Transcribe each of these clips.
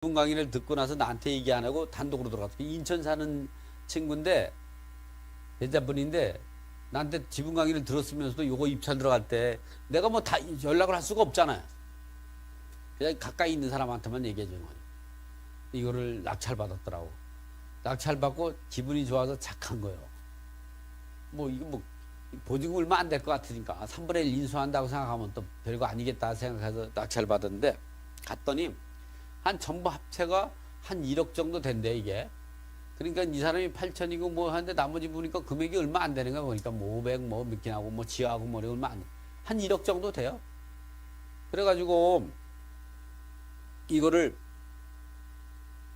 지분 강의를 듣고 나서 나한테 얘기 안 하고 단독으로 들어갔어. 인천 사는 친구인데, 여자분인데, 나한테 지분 강의를 들었으면서도 요거 입찰 들어갈 때 내가 뭐 다 연락을 할 수가 없잖아요. 그냥 가까이 있는 사람한테만 얘기해 주는 거예요. 이거를 낙찰 받았더라고. 낙찰 받고 기분이 좋아서 착한 거예요. 뭐 이거 뭐 보증금 얼마 안 될 것 같으니까 3분의 1 인수한다고 생각하면 또 별거 아니겠다 생각해서 낙찰 받았는데, 갔더니 한 전부 합체가 한 1억 정도 된대 이게. 그러니까 이 사람이 8천이고 뭐 하는데 나머지 보니까 금액이 얼마 안 되는 거야. 보니까 뭐 500 뭐 몇긴 하고 뭐 지하고 뭐 얼마 안 돼. 한 1억 정도 돼요. 그래가지고 이거를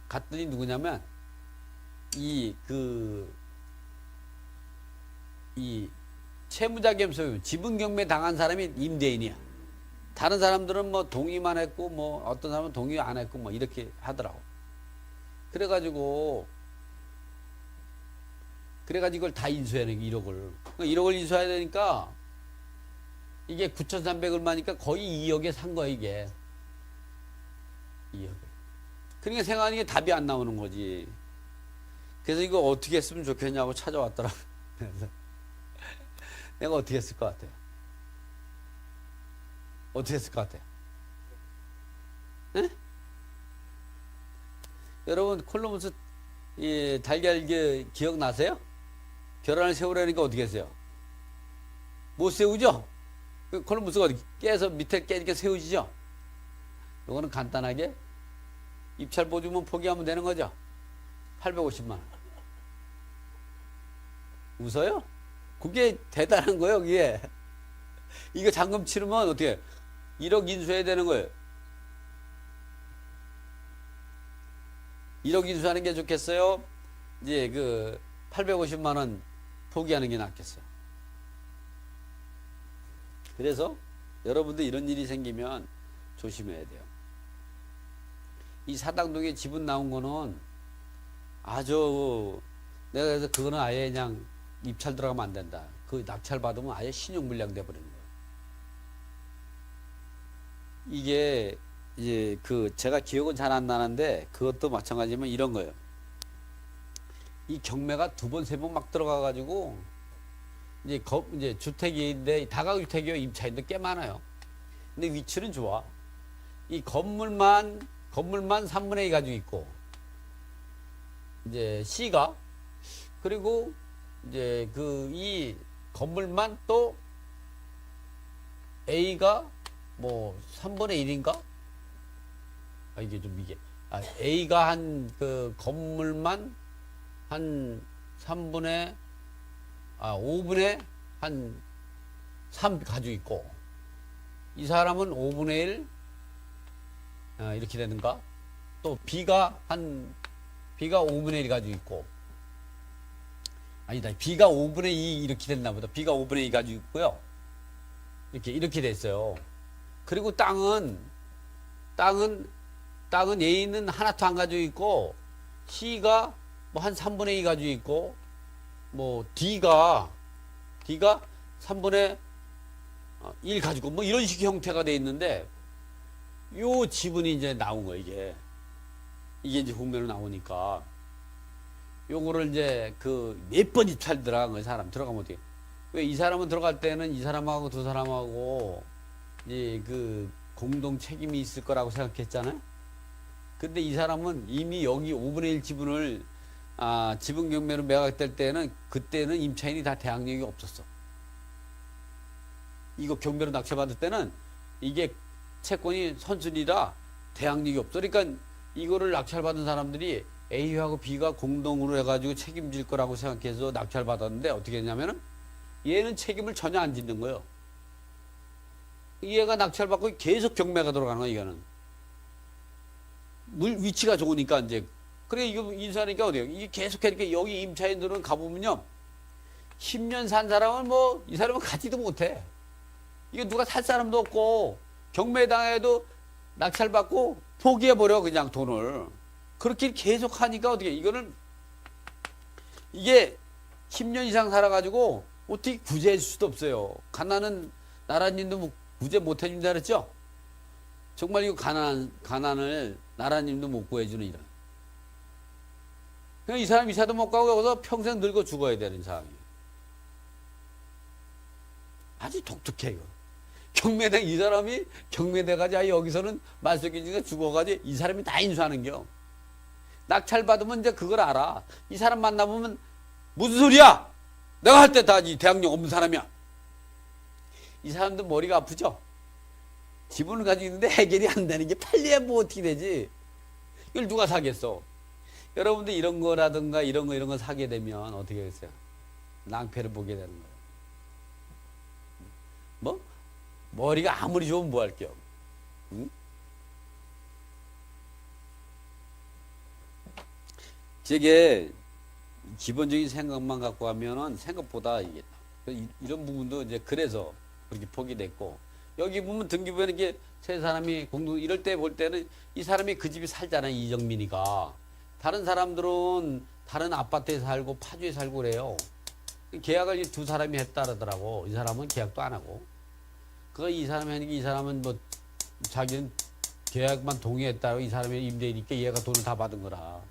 갔더니 누구냐면 이 채무자겸소 지분 경매 당한 사람이 임대인이야. 다른 사람들은 뭐 동의만 했고 뭐 어떤 사람은 동의 안 했고 뭐 이렇게 하더라고. 그래가지고 이걸 다 인수해야 되니까 1억을. 1억을 인수해야 되니까 이게 9,300 얼마니까 거의 2억에 산 거야 이게. 2억. 그러니까 생각하는 게 답이 안 나오는 거지. 그래서 이거 어떻게 했으면 좋겠냐고 찾아왔더라. 그래서 내가 어떻게 했을 것 같아요? 어떻게 했을 것 같아요? 에? 여러분 콜럼버스 이 달걀 기억나세요? 계란을 세우려니까 어떻게 했어요? 못 세우죠? 콜럼버스가 어디 깨서 밑에 깨니까 세우지죠? 이거는 간단하게 입찰 보증금 포기하면 되는 거죠? 850만 원. 웃어요? 그게 대단한 거예요, 그게. 이거 잔금 치르면 어떻게 1억 인수해야 되는 거예요. 1억 인수하는 게 좋겠어요? 이제 850만 원 포기하는 게 낫겠어요. 그래서 여러분들 이런 일이 생기면 조심해야 돼요. 이 사당동에 지분 나온 거는 아주 내가 그래서 그거는 아예 그냥 입찰 들어가면 안 된다. 그 낙찰 받으면 아예 신용불량 돼버리는 거예요. 이게 이제 제가 기억은 잘 안 나는데 그것도 마찬가지지만 이런 거예요. 이 경매가 2번, 3번 막 들어가가지고 이제 주택인데 다가구주택이요 임차인도 꽤 많아요. 근데 위치는 좋아. 이 건물만 3분의 2 가지고 있고 이제 C가 그리고 이제 이 건물만 또 A가 뭐 3분의 1인가? 이게 좀 A가 건물만 한 5분의 한 3 가지고 있고 이 사람은 5분의 1 이렇게 되는가? 또 B가 5분의 1 가지고 있고 아니다. B가 5분의 2 이렇게 됐나 보다. B가 5분의 2 가지고 있고요. 이렇게 됐어요. 그리고 땅은 A는 하나도 안 가지고 있고 C가 뭐 한 3분의 2 가지고 있고 뭐 D가 3분의 1 가지고 뭐 이런 식의 형태가 돼 있는데 요 지분이 이제 나온 거예요, 이게 이제 후면으로 나오니까 요거를 이제 몇 번 입찰 들어간 거예요, 사람 들어가면 어떻게. 왜 이 사람은 들어갈 때는 이 사람하고 두 사람하고 이제 공동 책임이 있을 거라고 생각했잖아요. 근데 이 사람은 이미 여기 5분의 1 지분을 지분 경매로 매각될 때는 그때는 임차인이 다 대항력이 없었어. 이거 경매로 낙찰받을 때는 이게 채권이 선순위라 대항력이 없어. 그러니까 이거를 낙찰받은 사람들이 A하고 B가 공동으로 해가지고 책임질 거라고 생각해서 낙찰받았는데 어떻게 했냐면은 얘는 책임을 전혀 안 짓는 거예요. 얘가 낙찰받고 계속 경매가 들어가는 거야, 이거는. 위치가 좋으니까 이제. 그래, 이거 인수하니까 어디요? 이게 계속하니까 여기 임차인들은 가보면요. 10년 산 사람은 뭐, 이 사람은 가지도 못해. 이거 누가 살 사람도 없고, 경매당해도 낙찰받고 포기해버려, 그냥 돈을. 그렇게 계속 하니까 어떻게, 이게 10년 이상 살아가지고 어떻게 구제할 수도 없어요. 가난은 나라님도 뭐 구제 못 해준다 그랬죠? 정말 이거 가난을 나라님도 못 구해주는 이런. 그냥 이 사람 이사도 못 가고 여기서 평생 늙어 죽어야 되는 상황이에요. 아주 독특해 이거. 경매대 이 사람이 경매대가지 여기서는 말썽이니까 죽어가지 이 사람이 다 인수하는겨. 낙찰 받으면 이제 그걸 알아. 이 사람 만나보면 무슨 소리야? 내가 할 때 다 이 대학력 없는 사람이야. 이 사람도 머리가 아프죠? 지분을 가지고 있는데 해결이 안 되는 게 빨리 뭐 어떻게 되지? 이걸 누가 사겠어? 여러분들 이런 거라든가 이런 거 사게 되면 어떻게 되겠어요? 낭패를 보게 되는 거예요. 뭐? 머리가 아무리 좋으면 뭐 할게요? 응? 저게 기본적인 생각만 갖고 하면은 생각보다 이게 이런 부분도 이제 그래서 그렇게 포기됐고 여기 보면 등기부에 이렇게 세 사람이 공동 이럴 때 볼 때는 이 사람이 그 집에 살잖아 이정민이가 다른 사람들은 다른 아파트에 살고 파주에 살고 그래요. 계약을 두 사람이 했다 그러더라고. 이 사람은 계약도 안 하고 그 이 사람이 하니까 이 사람은 뭐 자기는 계약만 동의했다고 이 사람이 임대니까 얘가 돈을 다 받은 거라.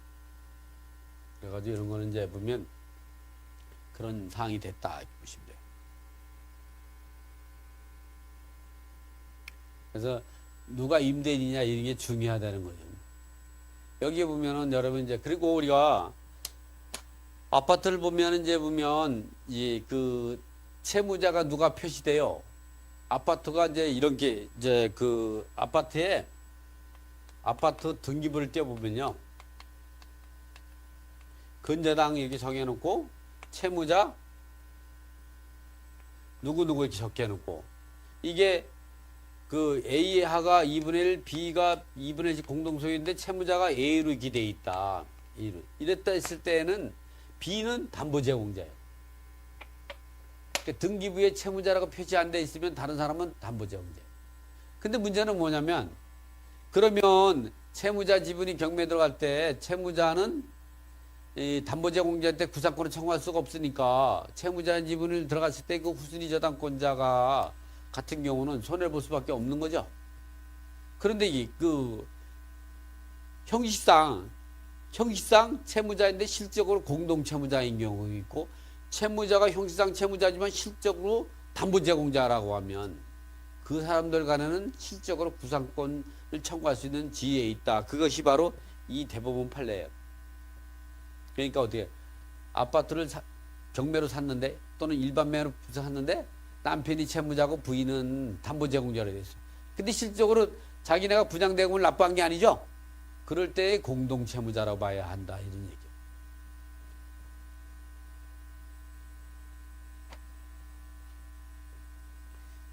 그래가지고 이런 거는 이제 보면 그런 상황이 됐다 이렇게 보시면 돼요. 그래서 누가 임대인이냐 이런 게 중요하다는 거죠. 여기 보면은 여러분 이제 그리고 우리가 아파트를 보면 이제 보면 이 그 채무자가 누가 표시돼요. 아파트가 이제 이런 게 이제 그 아파트에 아파트 등기부를 떼어보면요. 근저당 이렇게 정해놓고 채무자 누구누구 이렇게 적혀놓고 이게 그 A하가 2분의 1, B가 2분의 1 공동소유인데 채무자가 A로 이렇게 돼 있다. 이랬다 했을 때는 B는 담보제공자예요. 그러니까 등기부에 채무자라고 표시 안 돼 있으면 다른 사람은 담보제공자예요. 근데 문제는 뭐냐면 그러면 채무자 지분이 경매 들어갈 때 채무자는 이 담보제공자한테 구상권을 청구할 수가 없으니까 채무자 지분을 들어갔을 때 그 후순위 저당권자가 같은 경우는 손해를 볼 수밖에 없는 거죠. 그런데 그 형식상 채무자인데 실적으로 공동채무자인 경우가 있고 채무자가 형식상 채무자지만 실적으로 담보제공자라고 하면 그 사람들 간에는 실적으로 구상권을 청구할 수 있는 지위에 있다. 그것이 바로 이 대법원 판례예요. 그러니까 어떻게 아파트를 경매로 샀는데 또는 일반 매매로 샀는데 남편이 채무자고 부인은 담보제공자로 돼 있어. 근데 실적으로 자기네가 분양대금을 납부한 게 아니죠. 그럴 때 공동채무자라고 봐야 한다 이런 얘기예요.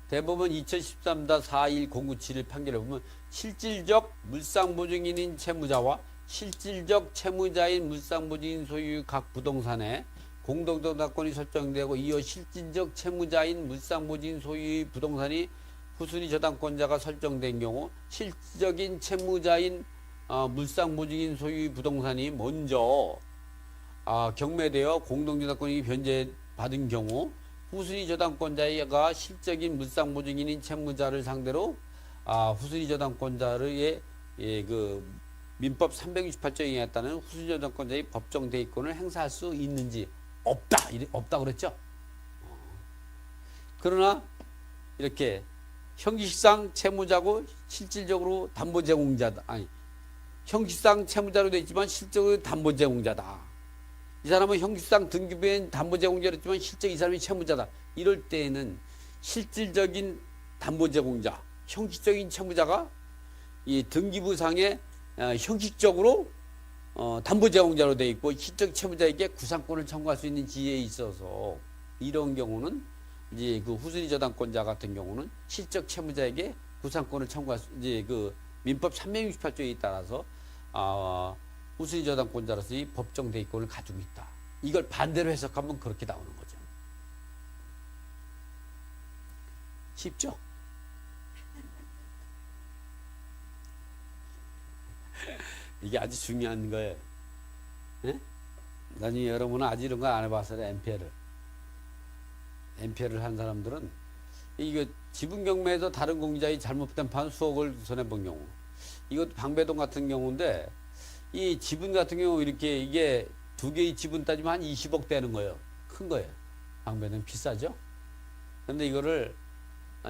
대법원 2013-41097일 판결에 보면 실질적 물상보증인인 채무자와 실질적 채무자인 물상보증인 소유 각 부동산에 공동저당권이 설정되고 이어 실질적 채무자인 물상보증인 소유의 부동산이 후순위 저당권자가 설정된 경우 실질적인 채무자인 물상보증인 소유의 부동산이 먼저 경매되어 공동저당권이 변제받은 경우 후순위 저당권자가 실적인 물상보증인인 채무자를 상대로 후순위 저당권자의 그 민법 368조에 따른 후순위 저당권자의 법정 대의권을 행사할 수 있는지 없다 그랬죠. 그러나 이렇게 형식상 채무자고 실질적으로 담보제공자다. 형식상 채무자로 되어 있지만 실적으로 담보제공자다. 이 사람은 형식상 등기부엔 담보제공자로 했지만 실적 이 사람이 채무자다. 이럴 때에는 실질적인 담보제공자, 형식적인 채무자가 이 등기부상에 형식적으로 담보제공자로 되어 있고 실적 채무자에게 구상권을 청구할 수 있는 지위에 있어서 이런 경우는 이제 그 후순위 저당권자 같은 경우는 실적 채무자에게 구상권을 청구할 수 이제 그 민법 368조에 따라서 후순위 저당권자로서 이 법정 대의권을 가지고 있다. 이걸 반대로 해석하면 그렇게 나오는 거죠. 쉽죠? 이게 아주 중요한 거예요. 예? 나중에 여러분은 아직 이런 거 안 해봤어요. 엠피어를 한 사람들은 이거 지분 경매에서 다른 공자의 잘못된 판 수억을 손해본 경우 이것도 방배동 같은 경우인데 이 지분 같은 경우 이렇게 이게 두 개의 지분 따지면 한 20억 되는 거예요. 큰 거예요. 방배동 비싸죠? 근데 이거를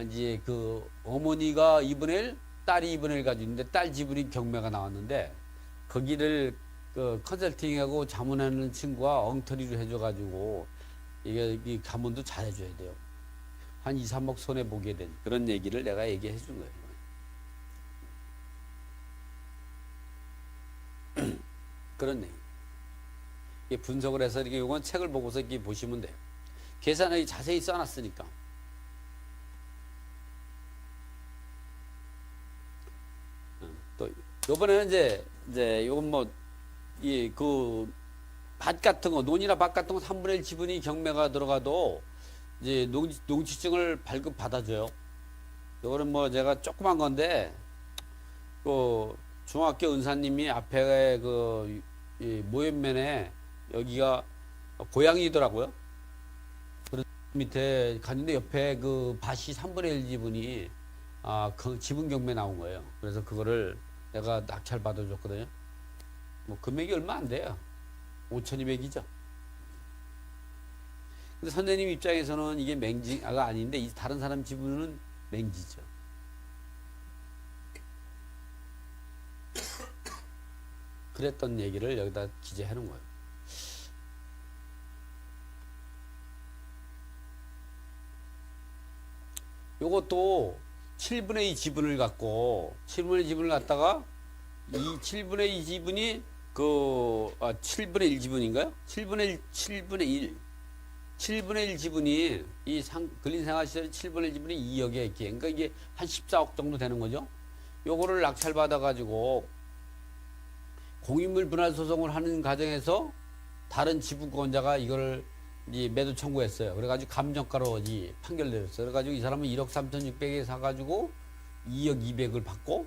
이제 그 어머니가 2분의 1, 딸이 2분의 1 가지고 있는데 딸 지분이 경매가 나왔는데 거기를 그 컨설팅하고 자문하는 친구가 엉터리로 해줘가지고 이게 이 자문도 잘 해줘야 돼요. 한 2, 3억 손해 보게 된 그런 얘기를 내가 얘기해 준 거예요. 그런 내용. 이게 분석을 해서 이렇게 이건 책을 보고서 이렇게 보시면 돼요. 계산하기 자세히 써놨으니까. 또 요번에는 이제 요건 뭐 이 그 밭 같은 거 논이나 밭 같은 거 3분의 1 지분이 경매가 들어가도 이제 농지증을 발급 받아줘요. 요거는 뭐 제가 조그만 건데 그 중학교 은사님이 앞에 그 이 모형면에 여기가 고양이더라고요. 그래서 밑에 갔는데 옆에 그 밭이 3분의 1 지분이 그 지분 경매 나온 거예요. 그래서 그거를 내가 낙찰 받아줬거든요. 뭐 금액이 얼마 안 돼요. 5,200이죠. 근데 선생님 입장에서는 이게 맹지가 아닌데 이 다른 사람 지분은 맹지죠. 그랬던 얘기를 여기다 기재해 놓은 거예요. 요것도 7분의 2 지분을 갖고 7분의 2 지분을 갖다가 이 7분의 2 지분이 7분의 1 지분인가요? 7분의 1 지분이 근린생활시설 7분의 1 지분이 2억에 있게 그러니까 이게 한 14억 정도 되는 거죠. 요거를 낙찰 받아 가지고 공인물 분할 소송을 하는 과정에서 다른 지분권자가 이걸 이제 매도 청구했어요. 그래가지고 감정가로 이 판결 내렸어요. 그래가지고 이 사람은 1억 3,600에 사가지고 2억 200을 받고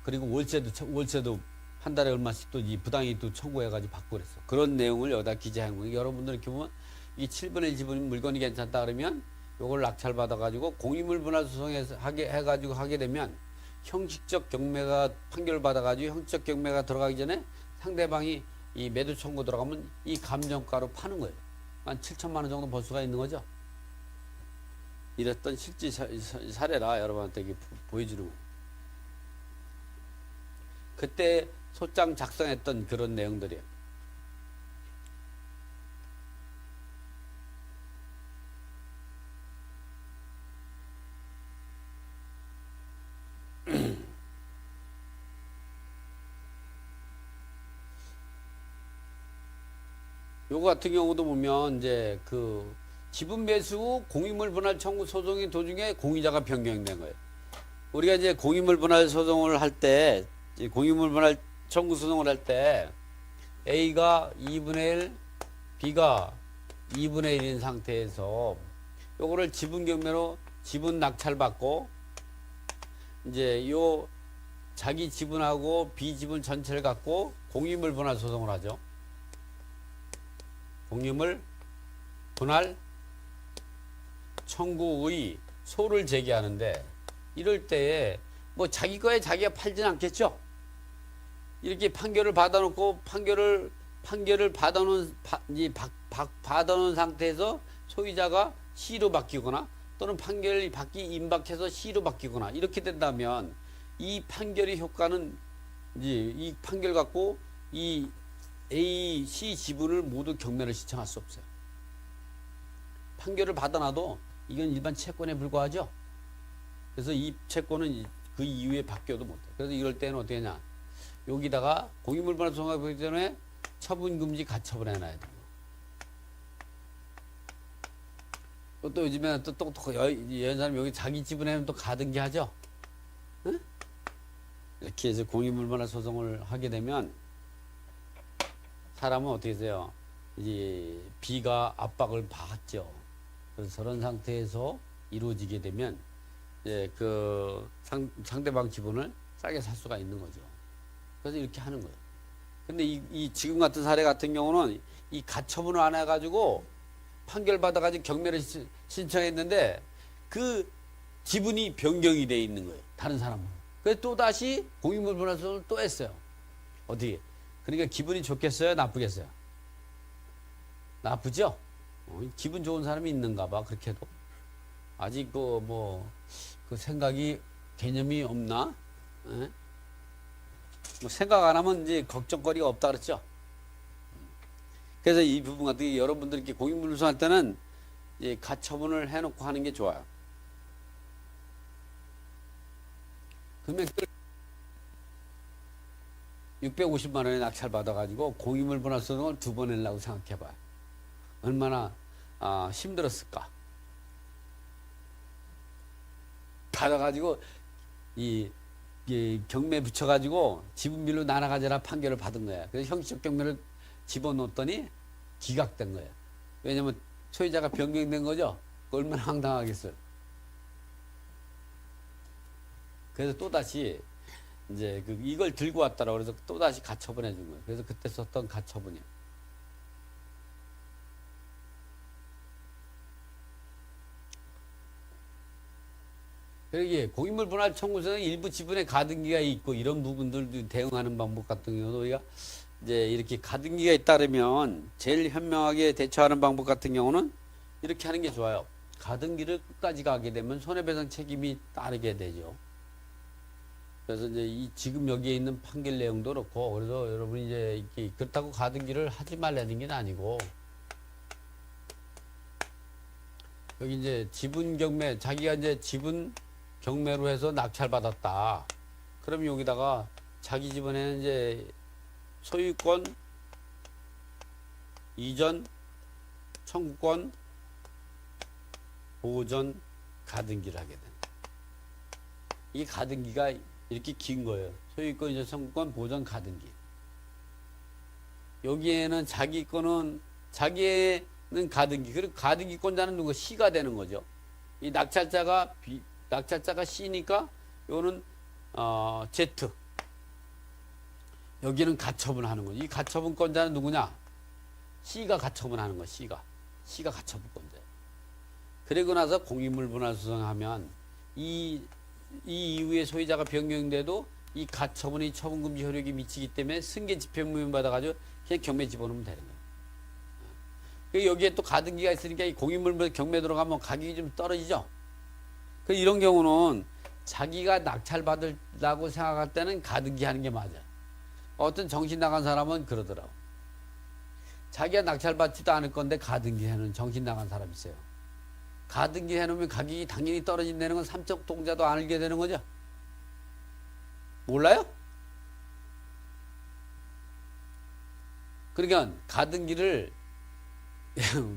그리고 월세도 한 달에 얼마씩 또 이 부당이 또 청구해가지고 받고 그랬어. 그런 내용을 여기다 기재한 거예요. 여러분들 이렇게 보면 이 7분의 1 지분 물건이 괜찮다 그러면 요걸 낙찰 받아가지고 공인물 분할 소송해서 해가지고 하게 되면 형식적 경매가 판결 받아가지고 형식적 경매가 들어가기 전에 상대방이 이 매도 청구 들어가면 이 감정가로 파는 거예요. 한 7천만 원 정도 벌 수가 있는 거죠. 이랬던 실제 사례라 여러분한테 이게 보여주는 거예요. 그때 소장 작성했던 그런 내용들이에요. 요거 같은 경우도 보면 이제 그 지분 매수 후 공유물 분할 청구 소송의 도중에 공유자가 변경된 거예요. 우리가 이제 공유물 분할 소송을 할 때, 공유물 분할 청구 소송을 할 때 A가 2분의 1, B가 2분의 1인 상태에서 요거를 지분 경매로 지분 낙찰 받고 이제 요 자기 지분하고 B 지분 전체를 갖고 공유물 분할 소송을 하죠. 공유물 분할 청구의 소를 제기하는데 이럴 때에 뭐 자기 거에 자기가 팔지는 않겠죠. 이렇게 판결을 받아놓고 판결을 받아놓은 상태에서 소유자가 시로 바뀌거나 또는 판결이 임박해서 시로 바뀌거나 이렇게 된다면 이 판결의 효과는 이제 이 판결 갖고 이 A, C 지분을 모두 경매를 신청할 수 없어요. 판결을 받아놔도 이건 일반 채권에 불과하죠. 그래서 이 채권은 그 이후에 바뀌어도 못해요. 그래서 이럴 때는 어떻게 하냐. 여기다가 공유물 분할 소송하기 전에 처분금지 가처분 해놔야 돼요. 또 요즘에는 또 여러 사람 여기 자기 지분에는 또 가등기 하죠. 응? 이렇게 해서 공유물 분할 소송을 하게 되면 사람은 어떻게 해서요? 이제 B가 압박을 받죠. 그래서 저런 상태에서 이루어지게 되면 이제 그 상대방 지분을 싸게 살 수가 있는 거죠. 그래서 이렇게 하는 거예요. 근데 이 지금 같은 사례 같은 경우는 이 가처분을 안 해가지고 판결 받아가지고 경매를 신청했는데 그 지분이 변경이 돼 있는 거예요. 다른 사람으로. 그래서 또다시 공익물 분할소송을 또 했어요. 어떻게? 그러니까 기분이 좋겠어요? 나쁘겠어요? 나쁘죠? 기분 좋은 사람이 있는가 봐, 그렇게 해도. 아직 그 생각이, 개념이 없나? 예? 뭐 생각 안 하면 이제 걱정거리가 없다 그랬죠? 그래서 이 부분 같은 게 여러분들 이렇게 공익물소 할 때는 이 가처분을 해놓고 하는 게 좋아요. 금액들 650만 원에 낙찰 받아가지고 공익물 분할소송을 2번 내려고 생각해봐요. 얼마나 힘들었을까. 받아가지고 이 경매 붙여가지고 지분별로 나눠가져라 판결을 받은 거야. 그래서 형식적 경매를 집어넣었더니 기각된 거예요. 왜냐면 소유자가 변경된 거죠. 얼마나 황당하겠어요. 그래서 또다시 이제 이걸 들고 왔다라고 그래서 또다시 가처분 해준 거예요. 그래서 그때 썼던 가처분이에요. 그러기에 공익물 분할 청구서는 일부 지분에 가등기가 있고 이런 부분들도 대응하는 방법 같은 경우도 우리가 이제 이렇게 가등기가 잇따르면 제일 현명하게 대처하는 방법 같은 경우는 이렇게 하는 게 좋아요. 가등기를 끝까지 가게 되면 손해배상 책임이 따르게 되죠. 그래서 이제 지금 여기에 있는 판결 내용도 그렇고, 그래서 여러분이 이제 이렇게 그렇다고 가등기를 하지 말라는 게 아니고, 여기 이제 지분 경매, 자기가 이제 지분 경매로 해서 낙찰 받았다. 그럼 여기다가 자기 집안에는 이제 소유권 이전 청구권 보전 가등기를 하게 된다. 이 가등기가 이렇게 긴 거예요. 소유권 이전 청구권 보전 가등기. 여기에는 자기 거는 자기는 가등기, 그리고 가등기권자는 누구? C가 되는 거죠. 이 낙찰자가 C니까 요는 Z. 여기는 가처분하는 거죠. 이 가처분권자는 누구냐? C가 가처분하는 거. C가 가처분권자예요. 그리고 나서 공익물 분할 소송하면 이 이후에 소유자가 변경돼도 이 가처분이 처분금지 효력이 미치기 때문에 승계 집행무효 받아가지고 그냥 경매 집어넣으면 되는 거예요. 여기에 또 가등기가 있으니까 이 공익물 경매 들어가면 가격이 좀 떨어지죠. 이런 경우는 자기가 낙찰 받으려고 생각할 때는 가등기 하는 게 맞아요. 어떤 정신 나간 사람은 그러더라고. 자기가 낙찰 받지도 않을 건데 가등기 해놓은 정신 나간 사람 있어요. 가등기 해놓으면 가격이 당연히 떨어진다는 건 삼척 동자도 안 알게 되는 거죠. 몰라요? 그러니까 가등기를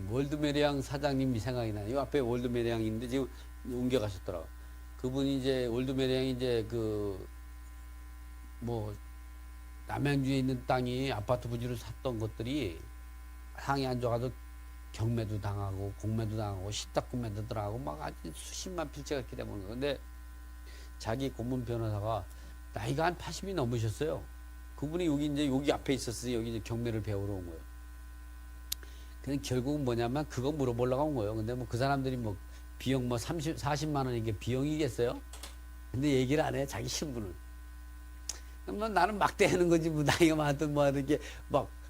월드메리앙 사장님이 생각이 나요. 이 앞에 월드메리앙인데 지금 옮겨가셨더라고. 그분이 이제 월드메리앙이 이제 남양주에 있는 땅이 아파트 부지로 샀던 것들이 상이 안 좋아서 경매도 당하고 공매도 당하고 신탁공매도 들어가고 막 아주 수십만 필지가 있게 되는 거예요. 근데 자기 고문 변호사가 나이가 한 80이 넘으셨어요. 그분이 여기 앞에 있었어요. 여기 이제 경매를 배우러 온 거예요. 근데 결국은 뭐냐면 그거 물어보려고 온 거예요. 근데 그 사람들이 비용 40만 원 이게 비용이겠어요? 근데 얘기를 안 해. 자기 신분을. 나는 막대하는 거지. 나이가 많든 이렇게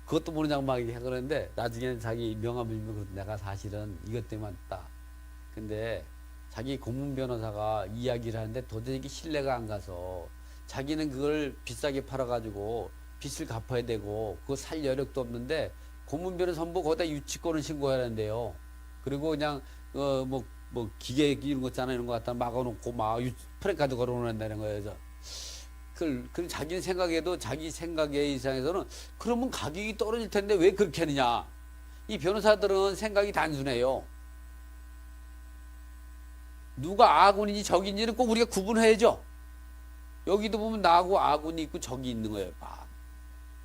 그것도 모르냐고 막 이렇게 그러는데 나중에는 자기 명함을 내가 사실은 이것 때문에 왔다. 근데 자기 고문 변호사가 이야기를 하는데 도저히 신뢰가 안 가서 자기는 그걸 비싸게 팔아가지고 빚을 갚아야 되고 그거 살 여력도 없는데 고문 변호사 선보 거기다 유치권을 신고해야 하는데요. 그리고 그냥 기계 이런 거 있잖아, 이런 거 갖다 막아놓고 프레카드 걸어놓는다는 거예요. 그래서 자기 생각에도 자기 생각의 이상에서는 그러면 가격이 떨어질 텐데 왜 그렇게 하느냐. 이 변호사들은 생각이 단순해요. 누가 아군인지 적인지는 꼭 우리가 구분해야죠. 여기도 보면 나하고 아군이 있고 적이 있는 거예요.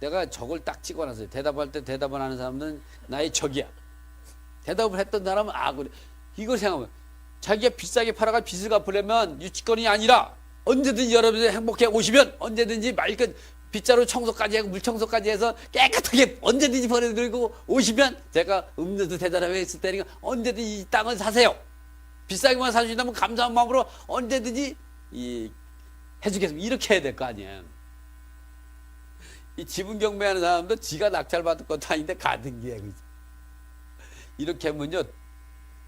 내가 적을 딱 찍어놨어요. 대답할 때 대답을 하는 사람들은 나의 적이야. 대답을 했던 사람은 아군이. 이걸 생각하면 자기가 비싸게 팔아가 빚을 갚으려면 유치권이 아니라 언제든지 여러분이 행복해 오시면 언제든지 맑은 빗자루 청소까지 하고 물청소까지 해서 깨끗하게 언제든지 보내드리고 오시면 제가 음료도 대단하게 했을 때니까 언제든지 이 땅을 사세요. 비싸게만 사주신다면 감사한 마음으로 언제든지 해주겠습니다. 이렇게 해야 될 거 아니에요. 이 지분 경매하는 사람도 지가 낙찰받을 것도 아닌데 가등기해. 이렇게 하면요,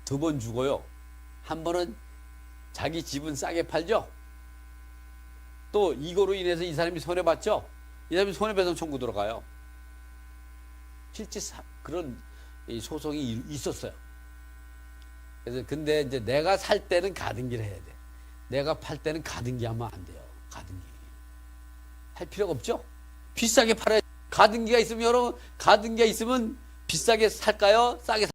2번 죽어요. 한 번은 자기 집은 싸게 팔죠. 또 이거로 인해서 이 사람이 손해봤죠. 이 사람이 손해배상 청구 들어가요. 실제 그런 소송이 있었어요. 그래서 근데 이제 내가 살 때는 가등기를 해야 돼. 내가 팔 때는 가등기 하면 안 돼요. 가등기 할 필요가 없죠. 비싸게 팔아야. 가등기가 있으면 여러분, 가등기가 있으면 비싸게 살까요? 싸게